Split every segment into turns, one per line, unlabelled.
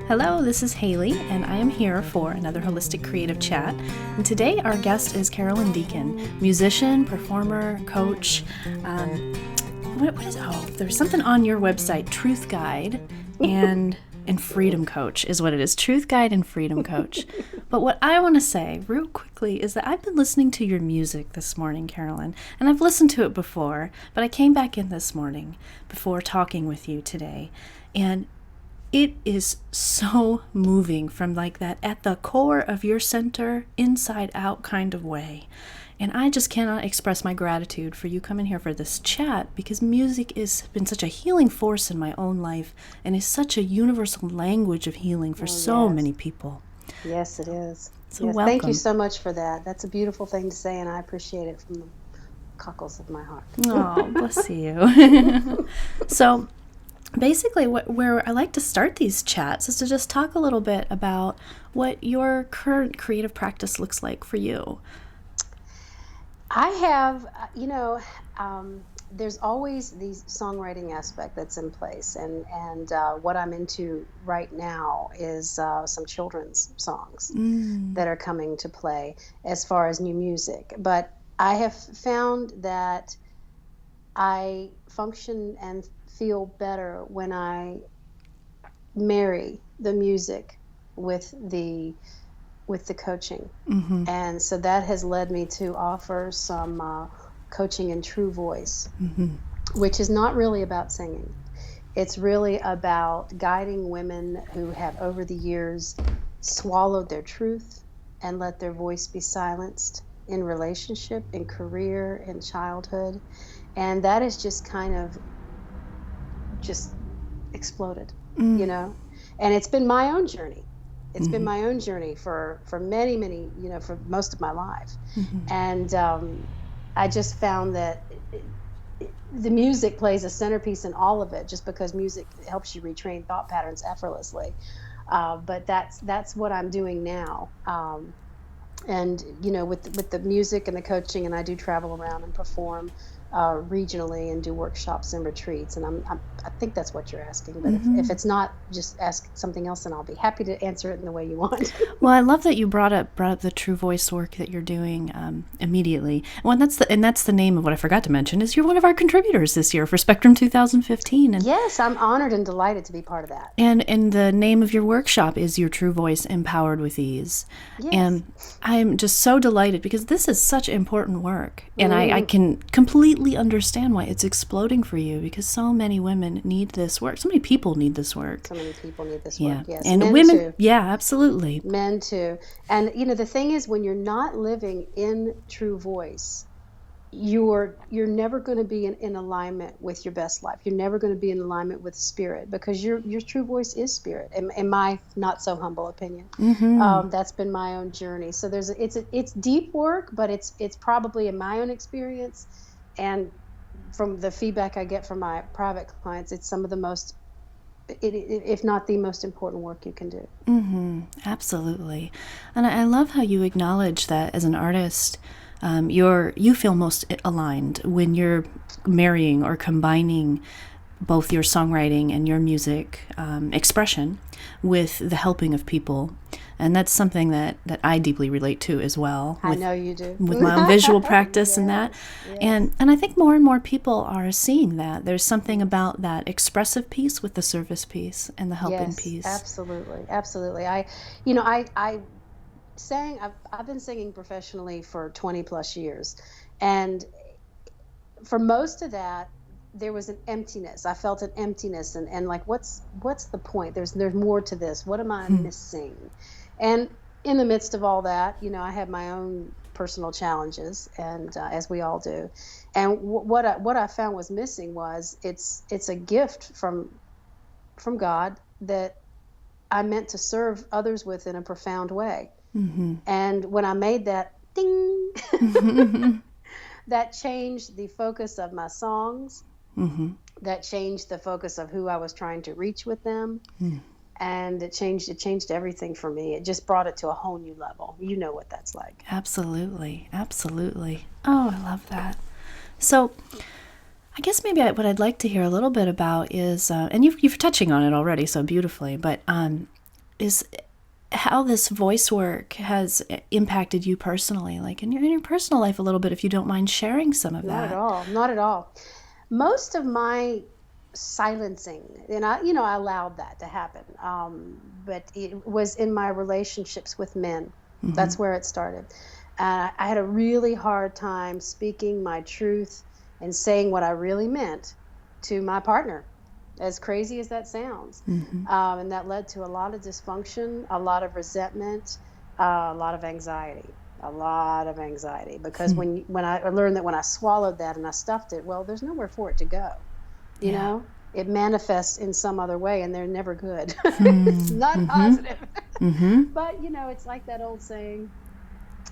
Hello, this is Haley, and I am here for another Holistic Creative Chat. And today our guest is Carolan Deacon, musician, performer, coach. There's something on your website, Truth Guide and Freedom Coach is what it is. Truth Guide and Freedom Coach. But what I want to say real quickly is that I've been listening to your music this morning, Carolan, and I've listened to it before, but I came back in this morning before talking with you today, and it is so moving from like that at the core of your center, inside out kind of way. And I just cannot express my gratitude for you coming here for this chat, because music has been such a healing force in my own life and is such a universal language of healing for many people.
Yes, it is.
So
yes,
welcome.
Thank you so much for that. That's a beautiful thing to say, and I appreciate it from the cockles of my heart.
Oh, bless you. So basically, where I like to start these chats is to just talk a little bit about what your current creative practice looks like for you.
I have, there's always the songwriting aspect that's in place, and what I'm into right now is some children's songs that are coming to play as far as new music. But I have found that I function and feel better when I marry the music with the coaching.
Mm-hmm.
And so that has led me to offer some coaching in true voice, which is not really about singing. It's really about guiding women who have over the years swallowed their truth and let their voice be silenced in relationship, in career, in childhood. And that is just kind of just exploded, and it's been my own journey. It's been my own journey for many, for most of my life. And I just found that the music plays a centerpiece in all of it, just because music helps you retrain thought patterns effortlessly. But that's what I'm doing now. And, with the music and the coaching, and I do travel around and perform regionally and do workshops and retreats, and I think that's what you're asking. But if it's not, just ask something else, and I'll be happy to answer it in the way you want.
Well, I love that you brought up the true voice work that you're doing immediately. Well, that's the name of what I forgot to mention is you're one of our contributors this year for Spectrum 2015. And
yes, I'm honored and delighted to be part of that.
And the name of your workshop is Your True Voice Empowered with Ease.
Yes.
And I'm just so delighted because this is such important work, and I can completely understand why it's exploding for you, because so many women need this work. So many people need this work.
So many people need this work, yes.
And
men
women,
too.
Yeah, absolutely.
Men too. And, the thing is, when you're not living in true voice, you're never going to be in alignment with your best life. You're never going to be in alignment with spirit, because your true voice is spirit, in my not so humble opinion. That's been my own journey. So it's deep work, but it's probably, in my own experience and from the feedback I get from my private clients, it's some of the most, if not the most important work you can do.
Absolutely. And I love how you acknowledge that as an artist, you feel most aligned when you're marrying or combining both your songwriting and your music expression with the helping of people. And that's something that I deeply relate to as well.
I know you do.
With my own visual practice.
Yes,
and that.
Yes.
And I think more and more people are seeing that. There's something about that expressive piece with the service piece and the helping piece.
Absolutely. Absolutely. I sang, I've been singing professionally for 20 plus years. And for most of that, there was an emptiness. I felt an emptiness and like, what's the point? There's more to this. What am I missing? And in the midst of all that, I had my own personal challenges, and as we all do. And what I found was missing was it's a gift from God that I meant to serve others with in a profound way. And when I made that ding, that changed the focus of my songs. That changed the focus of who I was trying to reach with them. And it changed everything for me. It just brought it to a whole new level. You know what that's like.
Absolutely. Oh, I love that. So I guess maybe what I'd like to hear a little bit about is, and you're touching on it already so beautifully, but is how this voice work has impacted you personally, like in your personal life a little bit, if you don't mind sharing some of
Not at
that.
all. Not at all. Most of my silencing, and I allowed that to happen. But it was in my relationships with men. That's where it started. I had a really hard time speaking my truth and saying what I really meant to my partner, as crazy as that sounds. And that led to a lot of dysfunction, a lot of resentment, a lot of anxiety. A lot of anxiety, because when I learned that when I swallowed that and I stuffed it, well, there's nowhere for it to go.
Yeah.
It manifests in some other way, and they're never good. It's not positive. But it's like that old saying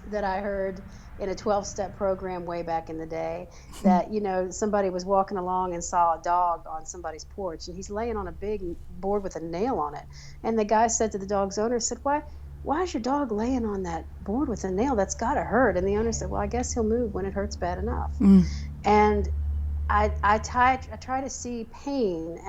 that I heard in a 12-step program way back in the day, that somebody was walking along and saw a dog on somebody's porch, and he's laying on a big board with a nail on it, and the guy said to the dog's owner, said, why is your dog laying on that board with a nail? That's got to hurt. And the owner said, well, I guess he'll move when it hurts bad enough. And I try to see pain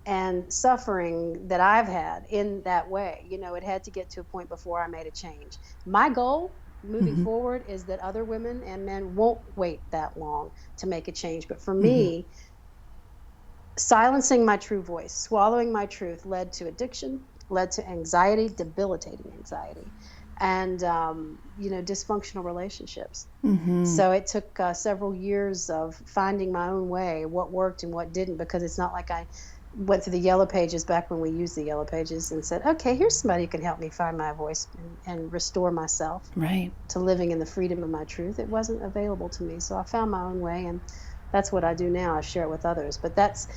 and suffering that I've had in that way. It had to get to a point before I made a change. My goal moving forward is that other women and men won't wait that long to make a change. But for me, silencing my true voice, swallowing my truth, led to addiction, led to anxiety, debilitating anxiety, and dysfunctional relationships. So it took several years of finding my own way, what worked and what didn't, because it's not like I went through the yellow pages back when we used the yellow pages and said, okay, here's somebody who can help me find my voice and restore myself
Right.
to living in the freedom of my truth. It wasn't available to me. So I found my own way, and that's what I do now. I share it with others. But that's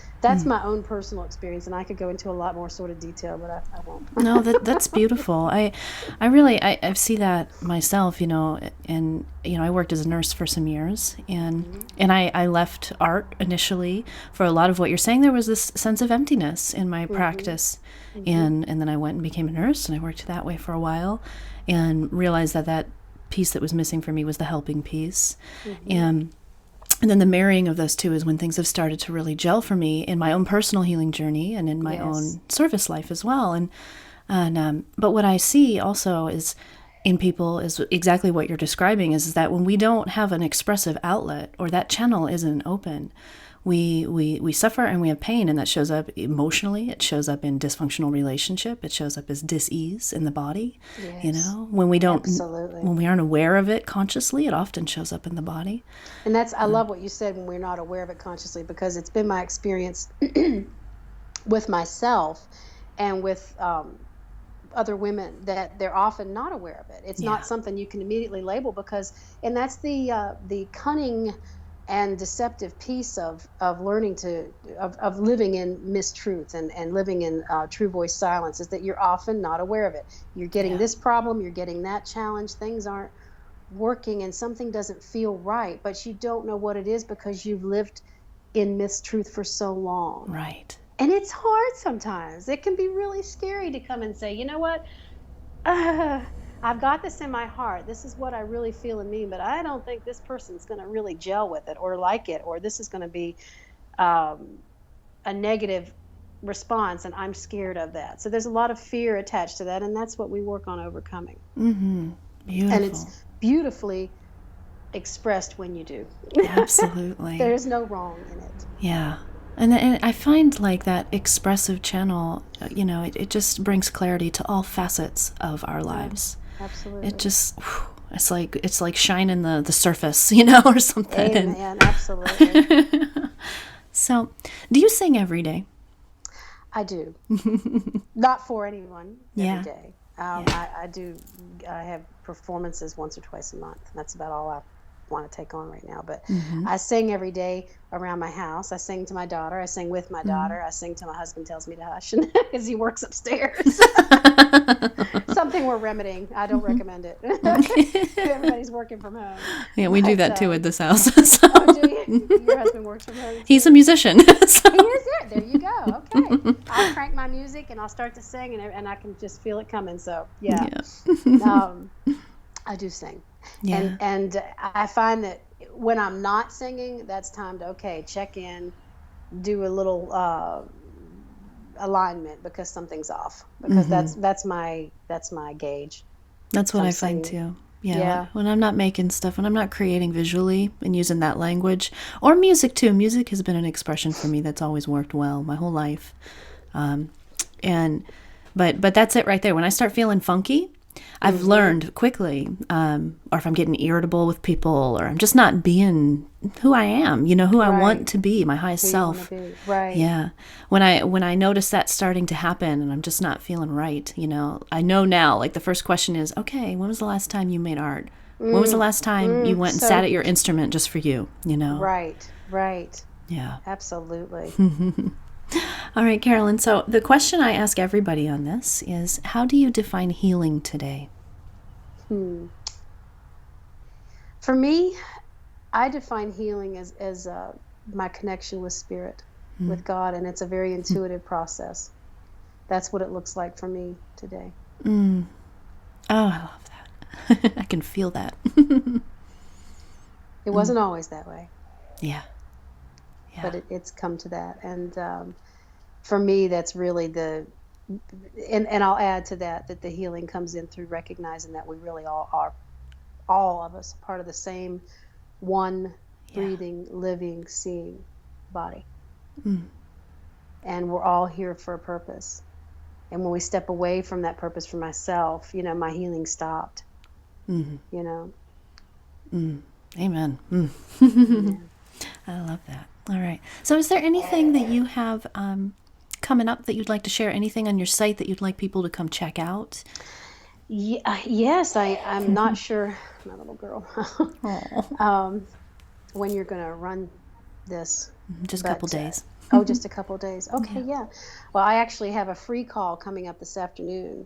my own personal experience, and I could go into a lot more sort of detail, but I won't.
No, that's beautiful. I really, I see that myself, and, I worked as a nurse for some years, and I left art initially for a lot of what you're saying. There was this sense of emptiness in my practice, and then I went and became a nurse, and I worked that way for a while, and realized that piece that was missing for me was the helping piece. And then the marrying of those two is when things have started to really gel for me in my own personal healing journey and in my own service life as well. But what I see also is in people is exactly what you're describing, is that when we don't have an expressive outlet, or that channel isn't open, we suffer and we have pain, and that shows up emotionally. It shows up in dysfunctional relationship. It shows up as dis-ease in the body. When we don't, when we aren't aware of it consciously, it often shows up in the body.
And I love what you said, when we're not aware of it consciously, because it's been my experience with myself and with other women, that they're often not aware of it. It's not something you can immediately label, and that's the cunning and deceptive piece of learning of living in mistruth and living in true voice silence, is that you're often not aware of it. You're getting this problem, you're getting that challenge, things aren't working, and something doesn't feel right, but you don't know what it is because you've lived in mistruth for so long.
Right.
And it's hard sometimes. It can be really scary to come and say, you know what? I've got this in my heart. This is what I really feel and mean, but I don't think this person's going to really gel with it or like it, or this is going to be a negative response, and I'm scared of that. So there's a lot of fear attached to that, and that's what we work on overcoming.
Beautiful.
And it's beautifully expressed when you do.
Absolutely.
There's no wrong in it.
Yeah. And I find like that expressive channel, it just brings clarity to all facets of our lives.
Absolutely.
It just, it's like shining the surface, or something.
Amen. Absolutely.
So, do you sing every day?
I do. Not for anyone every day. I do. I have performances once or twice a month. That's about all I want to take on right now. But I sing every day around my house. I sing to my daughter. I sing with my daughter. I sing till my husband tells me to hush because he works upstairs. Something we're remedying. I don't recommend it. Everybody's working from home.
Yeah, we do that too at this house. So.
Oh, do you? Your husband works from home too?
He's a musician. So.
He is it. There you go. Okay. I'll crank my music and I'll start to sing, and I can just feel it coming. So yeah. I do sing. Yeah. And I find that when I'm not singing, that's time to check in, do a little alignment because something's off, because that's my gauge.
That's what
I'm
I find
singing.
too. Yeah,
Yeah.
when I'm not making stuff, when I'm not creating visually and using that language, or music too. Music has been an expression for me that's always worked well my whole life. And but that's it right there. When I start feeling funky, I've learned quickly, or if I'm getting irritable with people, or I'm just not being who I am, who I want
Right.
to be, my highest
Who you want
self.
to be. Right.
Yeah. When I notice that starting to happen and I'm just not feeling right, I know now, like the first question is, okay, when was the last time you made art? When was the last time you went and sat
So
at your instrument just for you,
right. Right.
Yeah.
Absolutely.
All right, Carolyn. So the question I ask everybody on this is, how do you define healing today?
For me, I define healing as my connection with spirit, with God, and it's a very intuitive process. That's what it looks like for me today.
Oh, I love that. I can feel that.
It wasn't always that way,
Yeah. Yeah.
but it's come to that. And for me, that's really and I'll add to that the healing comes in through recognizing that we really all of us, part of the same one breathing, living, seeing body. And we're all here for a purpose. And when we step away from that purpose for myself, my healing stopped.
Amen.
Yeah.
I love that. All right. So is there anything that you have coming up that you'd like to share? Anything on your site that you'd like people to come check out?
Yes, I'm not sure, my little girl,
Oh.
when you're going to run this.
Just a couple days.
Just a couple days. Okay, yeah. Well, I actually have a free call coming up this afternoon.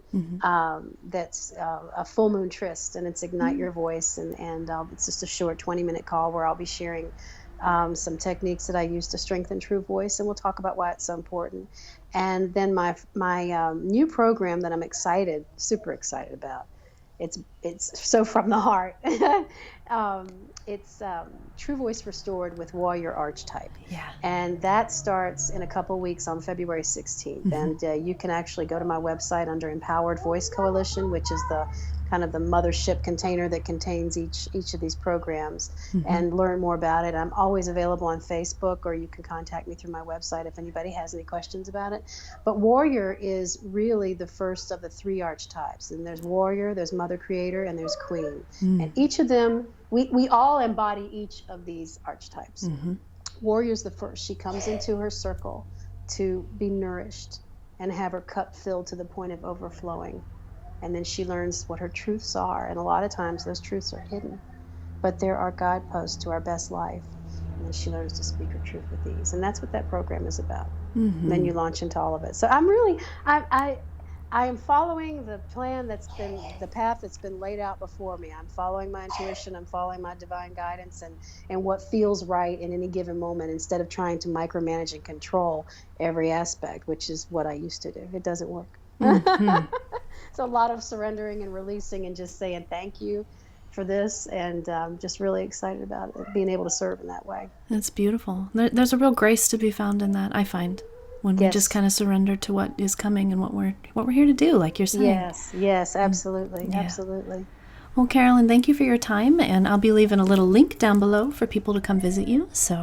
That's a full moon tryst, and it's Ignite Your Voice, and it's just a short 20-minute call where I'll be sharing some techniques that I use to strengthen true voice, and we'll talk about why it's so important. And then my new program that I'm super excited about. It's so from the heart. It's True Voice Restored with Warrior Archetype.
Yeah.
And that starts in a couple weeks on February 16th. And you can actually go to my website under Empowered Voice Coalition, which is the kind of the mothership container that contains each of these programs, and learn more about it. I'm always available on Facebook, or you can contact me through my website if anybody has any questions about it. But Warrior is really the first of the 3 archetypes. And there's Warrior, there's Mother Creator, and there's Queen. And each of them, we all embody each of these archetypes. Warrior's the first. She comes into her circle to be nourished and have her cup filled to the point of overflowing. And then she learns what her truths are. And a lot of times those truths are hidden. But there are guideposts to our best life. And then she learns to speak her truth with ease. And that's what that program is about. And then you launch into all of it. So I'm really, I am following the plan the path that's been laid out before me. I'm following my intuition. I'm following my divine guidance and what feels right in any given moment, instead of trying to micromanage and control every aspect, which is what I used to do. It doesn't work. It's a lot of surrendering and releasing and just saying thank you for this, and just really excited about it, being able to serve in that way.
That's beautiful. There's a real grace to be found in that, I find, when we just kind of surrender to what is coming and what we're here to do, like you're saying.
Yes, absolutely, absolutely.
Well, Carolyn, thank you for your time, and I'll be leaving a little link down below for people to come visit you. So,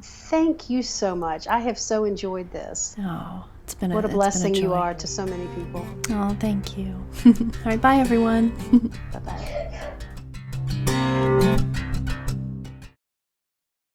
thank you so much. I have so enjoyed this.
Oh, it's been
what a blessing
you
are to so many people.
Oh, thank you. All right, bye everyone.
Bye-bye.